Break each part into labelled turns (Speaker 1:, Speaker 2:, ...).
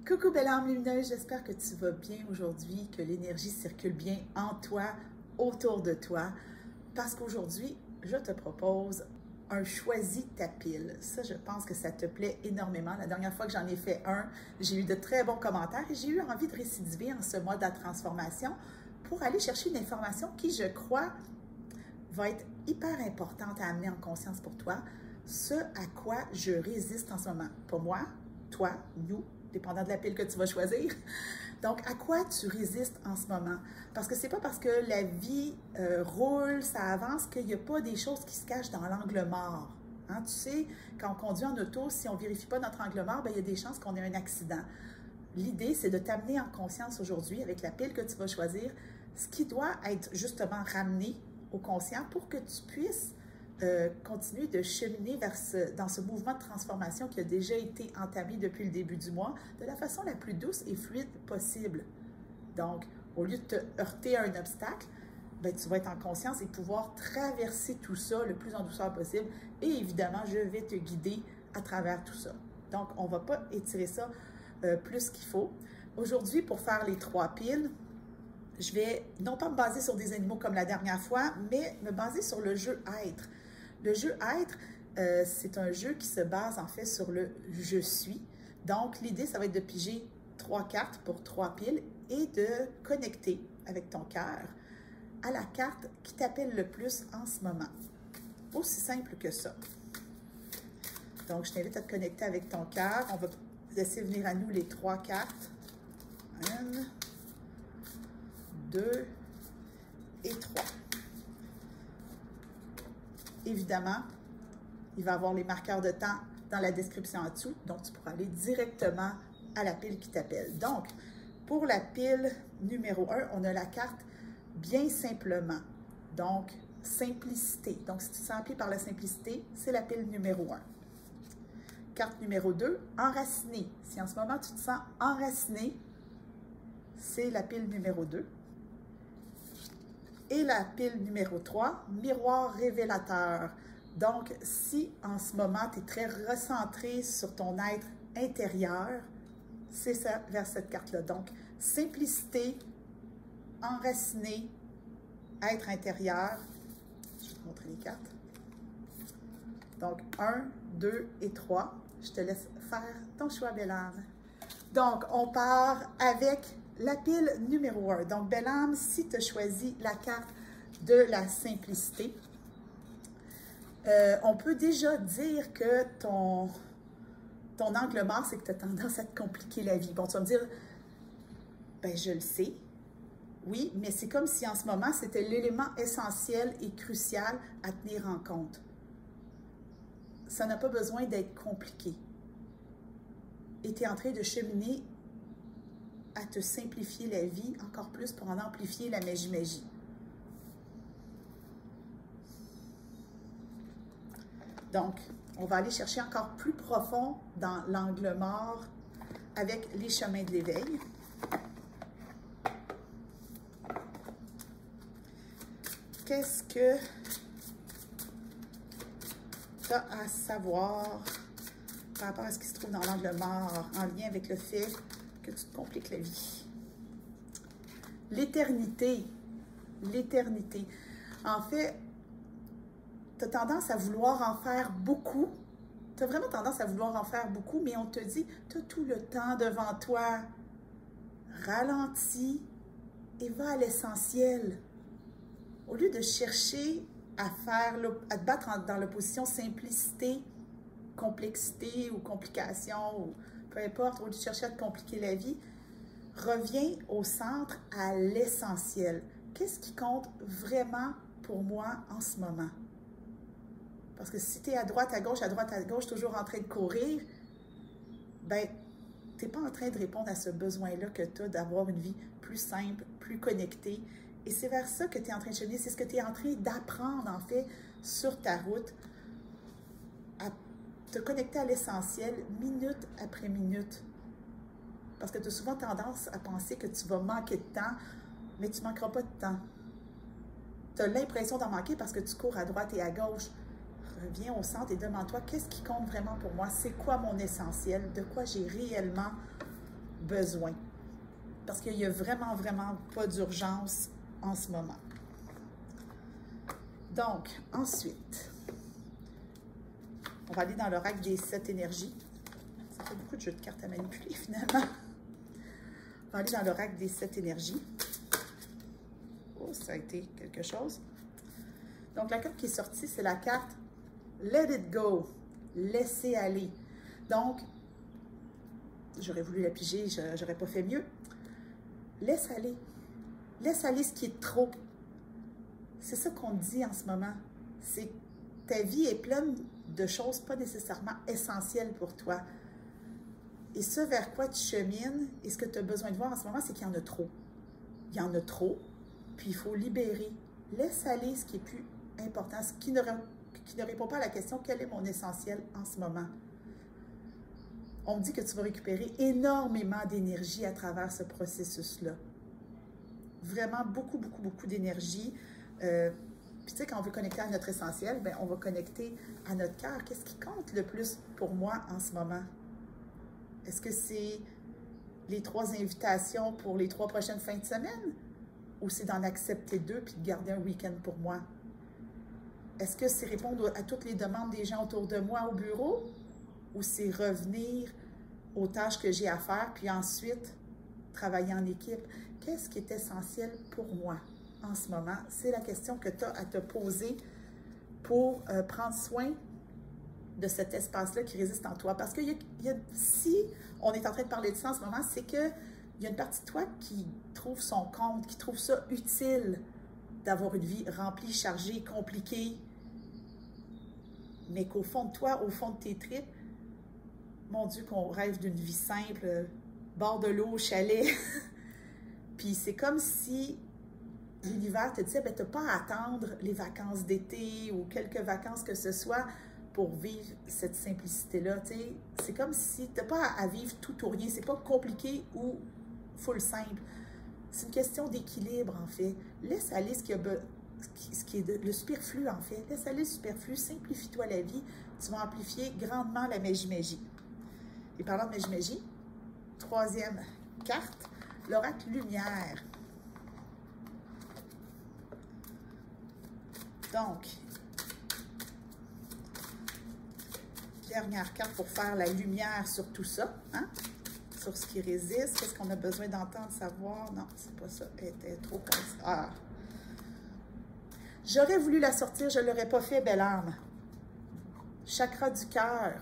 Speaker 1: Coucou belle âme lumineuse, j'espère que tu vas bien aujourd'hui, que l'énergie circule bien en toi, autour de toi, parce qu'aujourd'hui, je te propose un choisis ta pile. Ça, je pense que ça te plaît énormément. La dernière fois que j'en ai fait un, j'ai eu de très bons commentaires et j'ai eu envie de récidiver en ce mois de la transformation pour aller chercher une information qui, je crois, va être hyper importante à amener en conscience pour toi, ce à quoi je résiste en ce moment. Pas moi, toi, nous, dépendant de la pile que tu vas choisir. Donc, à quoi tu résistes en ce moment? Parce que c'est pas parce que la vie roule, ça avance, qu'il n'y a pas des choses qui se cachent dans l'angle mort. Hein? Tu sais, quand on conduit en auto, si on ne vérifie pas notre angle mort, bien, il y a des chances qu'on ait un accident. L'idée, c'est de t'amener en conscience aujourd'hui, avec la pile que tu vas choisir, ce qui doit être justement ramené au conscient pour que tu puisses continuer de cheminer dans ce mouvement de transformation qui a déjà été entamé depuis le début du mois de la façon la plus douce et fluide possible. Donc, au lieu de te heurter à un obstacle, ben, tu vas être en conscience et pouvoir traverser tout ça le plus en douceur possible. Et évidemment, je vais te guider à travers tout ça. Donc, on ne va pas étirer ça plus qu'il faut. Aujourd'hui, pour faire les 3 piles, je vais non pas me baser sur des animaux comme la dernière fois, mais me baser sur le jeu Être. Le jeu Être, c'est un jeu qui se base en fait sur le « je suis ». Donc, l'idée, ça va être de piger 3 cartes pour 3 piles et de connecter avec ton cœur à la carte qui t'appelle le plus en ce moment. Aussi simple que ça. Donc, je t'invite à te connecter avec ton cœur. On va laisser venir à nous les 3 cartes. 1, 2 et 3. Évidemment, il va y avoir les marqueurs de temps dans la description en dessous, donc tu pourras aller directement à la pile qui t'appelle. Donc, pour la pile numéro 1, on a la carte « Bien simplement », donc « Simplicité ». Donc, si tu te sens appelé par la simplicité, c'est la pile numéro 1. Carte numéro 2, « Enraciné ». Si en ce moment tu te sens enraciné, c'est la pile numéro 2. Et la pile numéro 3, miroir révélateur. Donc, si en ce moment, tu es très recentré sur ton être intérieur, c'est ça, vers cette carte-là. Donc, simplicité, enraciné, être intérieur. Je vais te montrer les cartes. Donc, 1, 2 et 3. Je te laisse faire ton choix, belle âme. Donc, on part avec la pile numéro 1. Donc, belle âme, si tu as choisi la carte de la simplicité, on peut déjà dire que ton angle mort, c'est que tu as tendance à te compliquer la vie. Bon, tu vas me dire, ben je le sais, oui, mais c'est comme si en ce moment, c'était l'élément essentiel et crucial à tenir en compte. Ça n'a pas besoin d'être compliqué. Et tu es en train de cheminer à te simplifier la vie encore plus pour en amplifier la magie. Donc, on va aller chercher encore plus profond dans l'angle mort avec les chemins de l'éveil. Qu'est-ce que tu as à savoir par rapport à ce qui se trouve dans l'angle mort en lien avec le fait que tu te compliques la vie? L'éternité. L'éternité. En fait, tu as tendance à vouloir en faire beaucoup. Tu as vraiment tendance à vouloir en faire beaucoup, mais on te dit, tu as tout le temps devant toi. Ralentis et va à l'essentiel. Au lieu de chercher à te battre dans l'opposition simplicité, complexité ou complication, ou peu importe, au lieu de chercher à te compliquer la vie, reviens au centre, à l'essentiel. Qu'est-ce qui compte vraiment pour moi en ce moment? Parce que si tu es à droite, à gauche, toujours en train de courir, ben, tu n'es pas en train de répondre à ce besoin-là que tu as d'avoir une vie plus simple, plus connectée. Et c'est vers ça que tu es en train de cheminer. C'est ce que tu es en train d'apprendre, en fait, sur ta route, à te connecter à l'essentiel, minute après minute. Parce que tu as souvent tendance à penser que tu vas manquer de temps, mais tu ne manqueras pas de temps. Tu as l'impression d'en manquer parce que tu cours à droite et à gauche. Reviens au centre et demande-toi qu'est-ce qui compte vraiment pour moi, c'est quoi mon essentiel, de quoi j'ai réellement besoin. Parce qu'il n'y a vraiment, vraiment pas d'urgence en ce moment. Donc, ensuite, on va aller dans l'oracle des 7 énergies. Ça fait beaucoup de jeux de cartes à manipuler, finalement. On va aller dans l'oracle des 7 énergies. Oh, ça a été quelque chose. Donc, la carte qui est sortie, c'est la carte « Let it go », « Laisser aller ». Donc, j'aurais voulu la piger, j'aurais pas fait mieux. Laisse aller. Laisse aller ce qui est trop. C'est ça qu'on dit en ce moment. C'est que ta vie est pleine de choses pas nécessairement essentielles pour toi. Et ce vers quoi tu chemines et ce que tu as besoin de voir en ce moment, c'est qu'il y en a trop. Il y en a trop, puis il faut libérer. Laisse aller ce qui est plus important, ce qui ne répond pas à la question « Quel est mon essentiel en ce moment? » On me dit que tu vas récupérer énormément d'énergie à travers ce processus-là. Vraiment beaucoup, beaucoup, beaucoup d'énergie. Puis tu sais, quand on veut connecter à notre essentiel, bien, on va connecter à notre cœur. Qu'est-ce qui compte le plus pour moi en ce moment? Est-ce que c'est les 3 invitations pour les 3 prochaines fins de semaine? Ou c'est d'en accepter 2 puis de garder un week-end pour moi? Est-ce que c'est répondre à toutes les demandes des gens autour de moi au bureau? Ou c'est revenir aux tâches que j'ai à faire, puis ensuite travailler en équipe? Qu'est-ce qui est essentiel pour moi en ce moment? C'est la question que tu as à te poser pour prendre soin de cet espace-là qui résiste en toi. Parce que si on est en train de parler de ça en ce moment, c'est qu'il y a une partie de toi qui trouve son compte, qui trouve ça utile d'avoir une vie remplie, chargée, compliquée, mais qu'au fond de toi, au fond de tes tripes, mon Dieu, qu'on rêve d'une vie simple, bord de l'eau, chalet. Puis c'est comme si l'univers te disait, ben, tu n'as pas à attendre les vacances d'été ou quelques vacances que ce soit pour vivre cette simplicité-là. C'est comme si tu n'as pas à vivre tout ou rien. C'est pas compliqué ou full simple. C'est une question d'équilibre, en fait. Laisse aller ce qui est le superflu, en fait. Laisse aller le superflu, simplifie-toi la vie. Tu vas amplifier grandement la magie. Et parlant de magie, 3e carte, l'oracle lumière. Donc, dernière carte pour faire la lumière sur tout ça, hein? Sur ce qui résiste. Qu'est-ce qu'on a besoin d'entendre, savoir? Non, c'est pas ça. Elle était trop... Ah! J'aurais voulu la sortir, je ne l'aurais pas fait, belle âme. Chakra du cœur.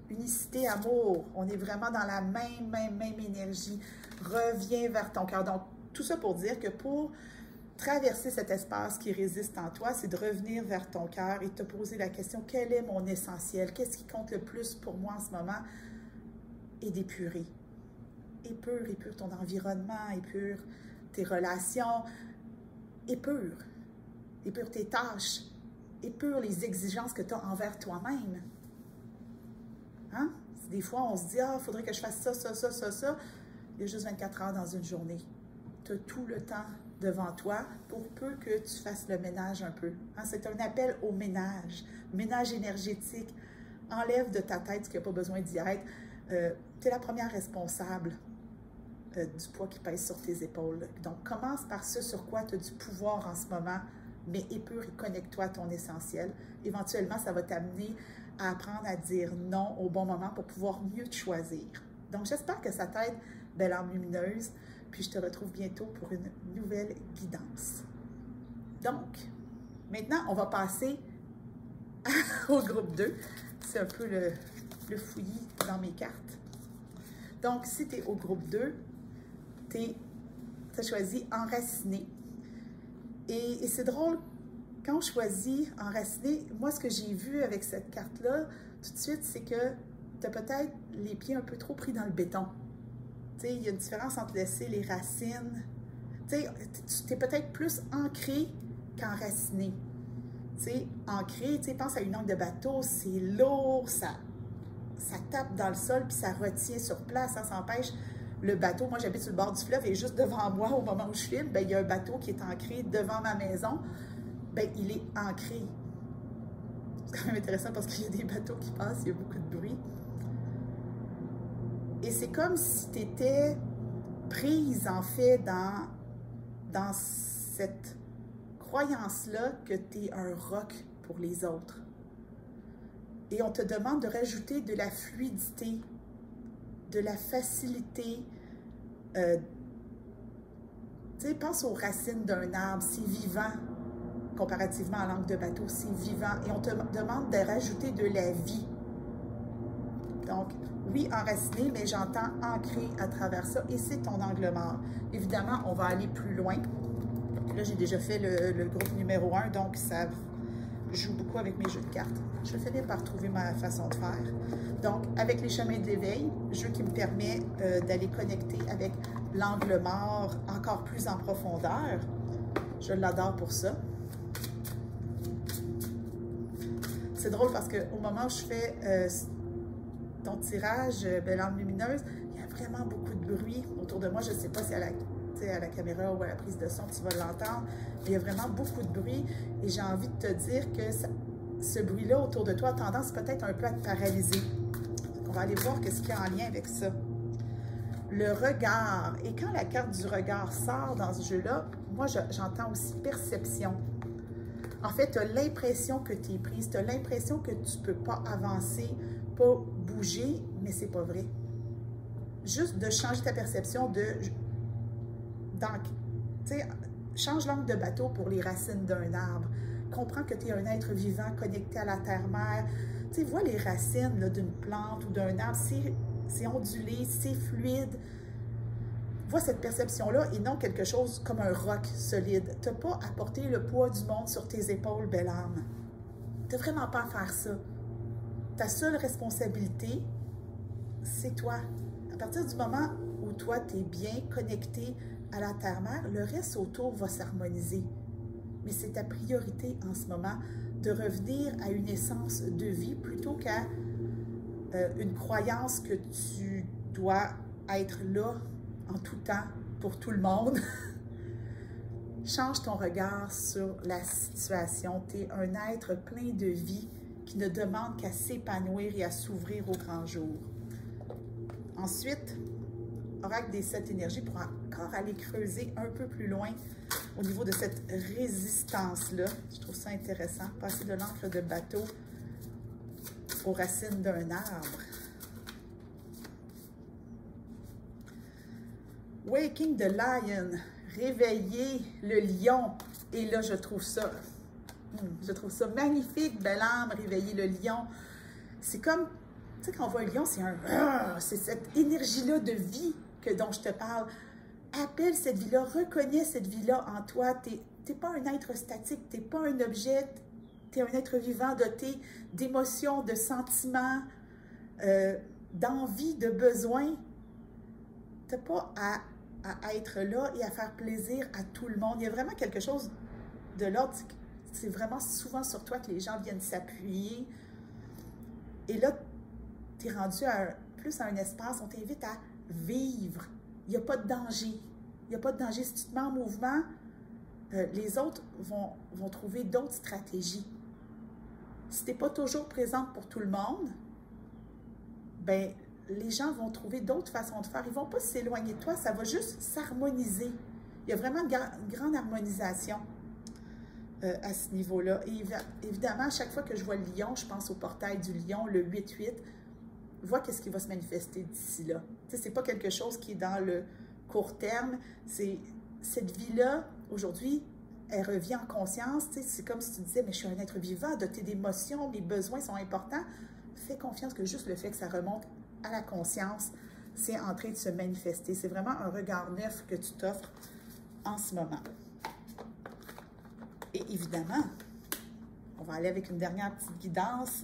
Speaker 1: Unicité, amour. On est vraiment dans la même énergie. Reviens vers ton cœur. Donc, tout ça pour dire que pour traverser cet espace qui résiste en toi, c'est de revenir vers ton cœur et te poser la question, quel est mon essentiel? Qu'est-ce qui compte le plus pour moi en ce moment? Et d'épurer. Épure ton environnement, épure tes relations, épure tes tâches, épure les exigences que tu as envers toi-même. Hein? Des fois, on se dit, ah, il faudrait que je fasse ça. Il y a juste 24 heures dans une journée. Tu as tout le temps devant toi pour peu que tu fasses le ménage un peu. Hein? C'est un appel au ménage énergétique. Enlève de ta tête ce qui n'a pas besoin d'y être. Tu es la première responsable du poids qui pèse sur tes épaules. Donc, commence par ce sur quoi tu as du pouvoir en ce moment, mais épure et connecte-toi à ton essentiel. Éventuellement, ça va t'amener à apprendre à dire non au bon moment pour pouvoir mieux te choisir. Donc, j'espère que ça t'aide, belle âme lumineuse, puis je te retrouve bientôt pour une nouvelle guidance. Donc, maintenant, on va passer au groupe 2. C'est un peu le fouillis dans mes cartes. Donc, si tu es au groupe 2, tu as choisi enraciner. Et c'est drôle, quand on choisit enraciner, moi, ce que j'ai vu avec cette carte-là, tout de suite, c'est que tu as peut-être les pieds un peu trop pris dans le béton. Tu sais, il y a une différence entre laisser les racines. Tu sais, tu es peut-être plus ancré qu'enraciné. Tu sais, ancré, tu sais, pense à une ancre de bateau, c'est lourd, ça tape dans le sol, puis ça retient sur place, ça empêche le bateau. Moi, j'habite sur le bord du fleuve et juste devant moi, au moment où je filme, bien, il y a un bateau qui est ancré devant ma maison. Bien, il est ancré. C'est quand même intéressant parce qu'il y a des bateaux qui passent, il y a beaucoup de bruit. Et c'est comme si tu étais prise, en fait, dans cette croyance-là que tu es un roc pour les autres. Et on te demande de rajouter de la fluidité, de la facilité. Tu sais, pense aux racines d'un arbre, c'est vivant, comparativement à l'encre de bateau, c'est vivant. Et on te demande de rajouter de la vie. Donc, oui, enraciné, mais j'entends ancré à travers ça, et c'est ton angle mort. Évidemment, on va aller plus loin. Là, j'ai déjà fait le groupe numéro 1, donc ça joue beaucoup avec mes jeux de cartes. Je vais finir par trouver ma façon de faire. Donc, avec les chemins de l'éveil, jeu qui me permet d'aller connecter avec l'angle mort encore plus en profondeur. Je l'adore pour ça. C'est drôle parce qu'au moment où je fais ton tirage, l'âme lumineuse, il y a vraiment beaucoup de bruit autour de moi. Je ne sais pas si à la caméra ou à la prise de son, tu vas l'entendre, mais il y a vraiment beaucoup de bruit et j'ai envie de te dire que ce bruit-là autour de toi a tendance peut-être un peu à te paralyser. Donc, on va aller voir qu'est-ce qu'il y a en lien avec ça. Le regard. Et quand la carte du regard sort dans ce jeu-là, moi, j'entends aussi perception. En fait, tu as l'impression que tu es prise, tu as l'impression que tu ne peux pas avancer, pas bouger, mais c'est pas vrai. Juste de changer ta perception change l'angle de bateau pour les racines d'un arbre. Comprends que tu es un être vivant connecté à la terre-mère. Tu sais, vois les racines d'une plante ou d'un arbre, c'est ondulé, c'est fluide. Vois cette perception-là et non quelque chose comme un roc solide. Tu n'as pas à porter le poids du monde sur tes épaules, belle âme. Tu n'as vraiment pas à faire ça. Ta seule responsabilité, c'est toi. À partir du moment où toi, tu es bien connecté à la terre-mère, le reste autour va s'harmoniser. Mais c'est ta priorité en ce moment de revenir à une essence de vie plutôt qu'à une croyance que tu dois être là en tout temps pour tout le monde. Change ton regard sur la situation. Tu es un être plein de vie qui ne demande qu'à s'épanouir et à s'ouvrir au grand jour. Ensuite, oracle des 7 énergies pour encore aller creuser un peu plus loin au niveau de cette résistance-là. Je trouve ça intéressant. Passer de l'encre de bateau aux racines d'un arbre. Waking the Lion, réveiller le lion. Et là, je trouve ça magnifique, belle âme, réveiller le lion. C'est comme, tu sais, quand on voit un lion, c'est cette énergie-là de vie dont je te parle. Appelle cette vie-là, reconnais cette vie-là en toi. Tu n'es pas un être statique, tu n'es pas un objet, tu es un être vivant doté d'émotions, de sentiments, d'envie, de besoins. Tu n'as pas à être là et à faire plaisir à tout le monde. Il y a vraiment quelque chose de l'ordre. C'est vraiment souvent sur toi que les gens viennent s'appuyer. Et là, tu es rendu plus à un espace, on t'invite à vivre. Il n'y a pas de danger. Il n'y a pas de danger. Si tu te mets en mouvement, les autres vont trouver d'autres stratégies. Si tu n'es pas toujours présente pour tout le monde, ben les gens vont trouver d'autres façons de faire. Ils ne vont pas s'éloigner de toi, ça va juste s'harmoniser. Il y a vraiment une grande harmonisation à ce niveau-là. Et évidemment, à chaque fois que je vois le lion, je pense au portail du lion, le 8-8. Vois qu'est-ce qui va se manifester d'ici là. Tu sais, c'est pas quelque chose qui est dans le court terme. C'est cette vie-là, aujourd'hui, elle revient en conscience. Tu sais, c'est comme si tu disais, mais je suis un être vivant, doté d'émotions, mes besoins sont importants. Fais confiance que juste le fait que ça remonte à la conscience, c'est en train de se manifester. C'est vraiment un regard neuf que tu t'offres en ce moment. Et évidemment, on va aller avec une dernière petite guidance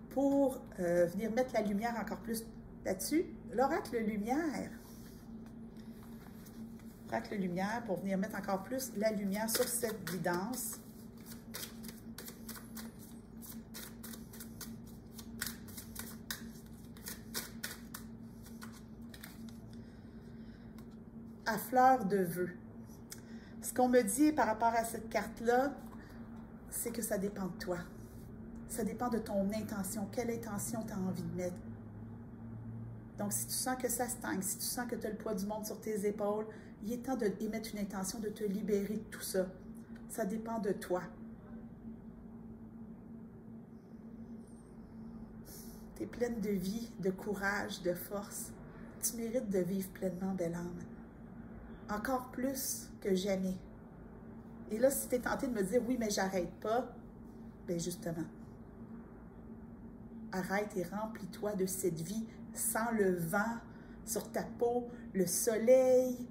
Speaker 1: pour venir mettre la lumière encore plus là-dessus. L'oracle lumière. L'oracle lumière pour venir mettre encore plus la lumière sur cette guidance. À fleur de vœux. Ce qu'on me dit par rapport à cette carte-là, c'est que ça dépend de toi. Ça dépend de ton intention. Quelle intention tu as envie de mettre? Donc, si tu sens que ça stagne, si tu sens que tu as le poids du monde sur tes épaules, il est temps d'émettre une intention de te libérer de tout ça. Ça dépend de toi. Tu es pleine de vie, de courage, de force. Tu mérites de vivre pleinement, belle âme. Encore plus que jamais. Et là, si tu es tenté de me dire, oui, mais j'arrête pas, bien justement, arrête et remplis-toi de cette vie sans le vent sur ta peau, le soleil.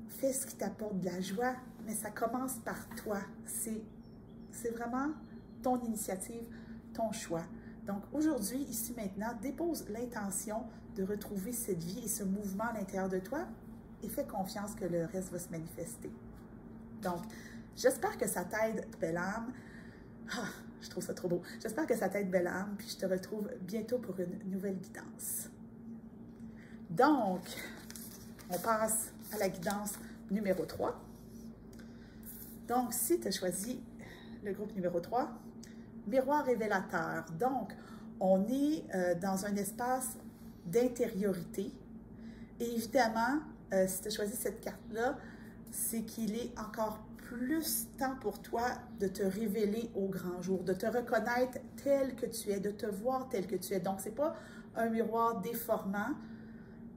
Speaker 1: Fais ce qui t'apporte de la joie, mais ça commence par toi. C'est vraiment ton initiative, ton choix. Donc aujourd'hui, ici maintenant, dépose l'intention de retrouver cette vie et ce mouvement à l'intérieur de toi et fais confiance que le reste va se manifester. Donc, j'espère que ça t'aide, belle âme. Ah, je trouve ça trop beau. J'espère que ça t'aide, belle âme, puis je te retrouve bientôt pour une nouvelle guidance. Donc, on passe à la guidance numéro 3. Donc, si tu as choisi le groupe numéro 3, miroir révélateur. Donc, on est dans un espace d'intériorité. Et évidemment, si tu as choisi cette carte-là, c'est qu'il est encore plus temps pour toi de te révéler au grand jour, de te reconnaître tel que tu es, de te voir tel que tu es. Donc, ce n'est pas un miroir déformant,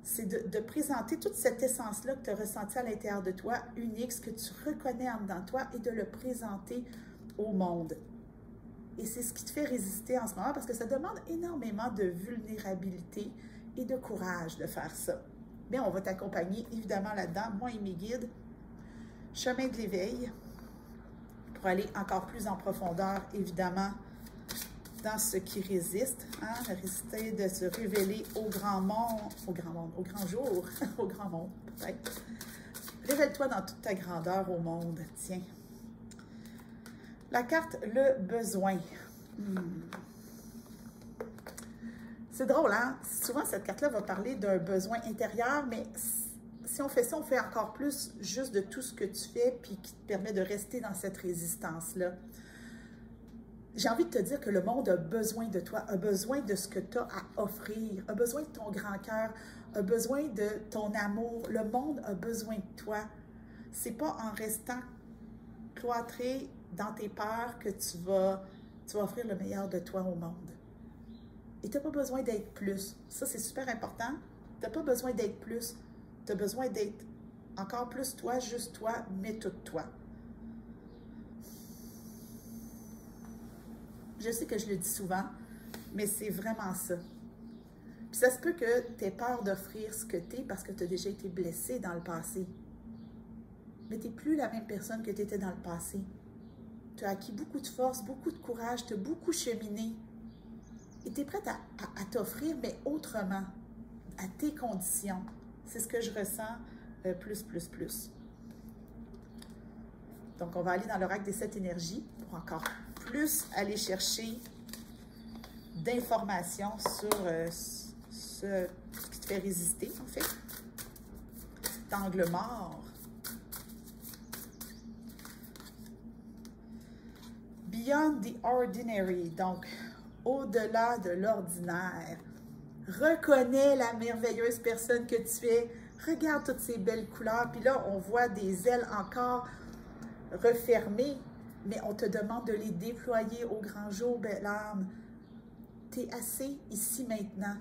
Speaker 1: c'est de présenter toute cette essence-là que tu as ressentie à l'intérieur de toi, unique, ce que tu reconnais en dedans de toi, et de le présenter au monde. Et c'est ce qui te fait résister en ce moment, parce que ça demande énormément de vulnérabilité et de courage de faire ça. Mais on va t'accompagner évidemment là-dedans, moi et mes guides. Chemin de l'éveil, pour aller encore plus en profondeur, évidemment, dans ce qui résiste, hein, résister de se révéler au grand monde, au grand jour, au grand monde, peut-être. Révèle-toi dans toute ta grandeur au monde, tiens. La carte, le besoin. C'est drôle, hein? Souvent, cette carte-là va parler d'un besoin intérieur, mais si on fait ça, on fait encore plus juste de tout ce que tu fais, puis qui te permet de rester dans cette résistance-là. J'ai envie de te dire que le monde a besoin de toi, a besoin de ce que tu as à offrir, a besoin de ton grand cœur, a besoin de ton amour. Le monde a besoin de toi. C'est pas en restant cloîtré dans tes peurs que tu vas offrir le meilleur de toi au monde. Et tu n'as pas besoin d'être plus. Ça, c'est super important. Tu n'as pas besoin d'être plus. Tu as besoin d'être encore plus toi, juste toi, mais tout toi. Je sais que je le dis souvent, mais c'est vraiment ça. Puis ça se peut que tu aies peur d'offrir ce que tu es parce que tu as déjà été blessé dans le passé. Mais tu n'es plus la même personne que tu étais dans le passé. Tu as acquis beaucoup de force, beaucoup de courage, tu as beaucoup cheminé. Et tu es prête à t'offrir, mais autrement, à tes conditions. C'est ce que je ressens plus. Donc, on va aller dans l'oracle des 7 énergies pour encore plus aller chercher d'informations sur ce qui te fait résister, en fait. D'angle mort. Beyond the ordinary, donc au-delà de l'ordinaire. Reconnais la merveilleuse personne que tu es. Regarde toutes ces belles couleurs. Puis là, on voit des ailes encore refermées, mais on te demande de les déployer au grand jour, belle âme. Tu es assez ici maintenant.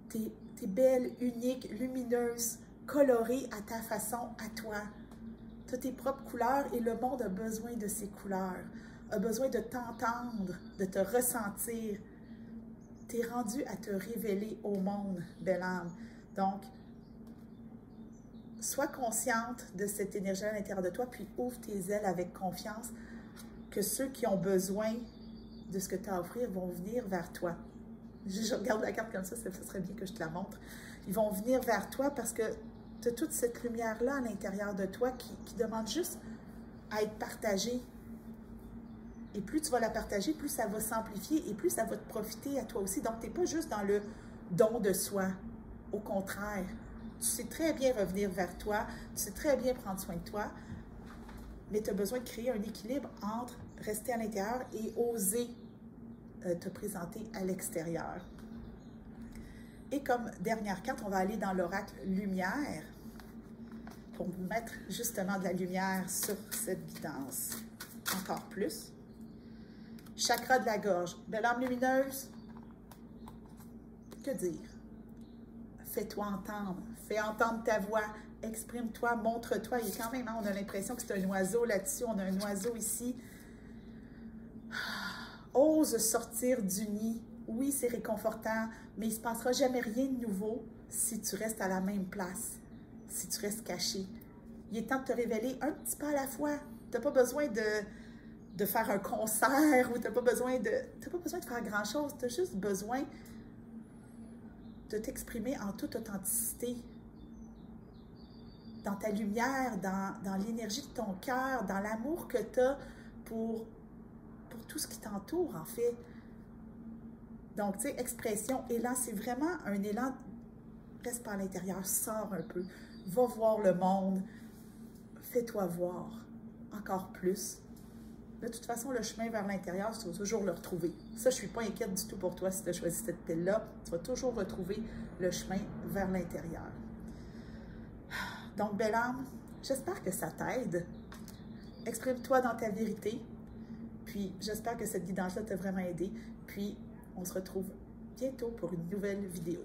Speaker 1: Tu es belle, unique, lumineuse, colorée à ta façon, à toi. Tu as tes propres couleurs et le monde a besoin de ces couleurs, a besoin de t'entendre, de te ressentir. Tu es rendu à te révéler au monde, belle âme. Donc, sois consciente de cette énergie à l'intérieur de toi, puis ouvre tes ailes avec confiance que ceux qui ont besoin de ce que tu as à offrir vont venir vers toi. Je regarde la carte comme ça serait bien que je te la montre. Ils vont venir vers toi parce que tu as toute cette lumière-là à l'intérieur de toi qui demande juste à être partagée. Et plus tu vas la partager, plus ça va s'amplifier et plus ça va te profiter à toi aussi. Donc, tu n'es pas juste dans le don de soi. Au contraire, tu sais très bien revenir vers toi, tu sais très bien prendre soin de toi, mais tu as besoin de créer un équilibre entre rester à l'intérieur et oser te présenter à l'extérieur. Et comme dernière carte, on va aller dans l'oracle lumière pour mettre justement de la lumière sur cette guidance. Encore plus. Chakra de la gorge, belle âme lumineuse. Que dire? Fais-toi entendre. Fais entendre ta voix. Exprime-toi, montre-toi. Il est quand même, hein, on a l'impression que c'est un oiseau là-dessus. On a un oiseau ici. Ose sortir du nid. Oui, c'est réconfortant, mais il ne se passera jamais rien de nouveau si tu restes à la même place, si tu restes caché. Il est temps de te révéler un petit peu à la fois. Tu n'as pas besoin de faire un concert ou tu n'as pas besoin de faire grand-chose. Tu as juste besoin de t'exprimer en toute authenticité, dans ta lumière, dans l'énergie de ton cœur, dans l'amour que tu as pour tout ce qui t'entoure, en fait. Donc, tu sais, expression, élan, c'est vraiment un élan, reste par l'intérieur, sors un peu, va voir le monde, fais-toi voir encore plus. De toute façon, le chemin vers l'intérieur, tu vas toujours le retrouver. Ça, je ne suis pas inquiète du tout pour toi si tu as choisi cette pile-là. Tu vas toujours retrouver le chemin vers l'intérieur. Donc, belle âme, j'espère que ça t'aide. Exprime-toi dans ta vérité. Puis, j'espère que cette guidance-là t'a vraiment aidé. Puis, on se retrouve bientôt pour une nouvelle vidéo.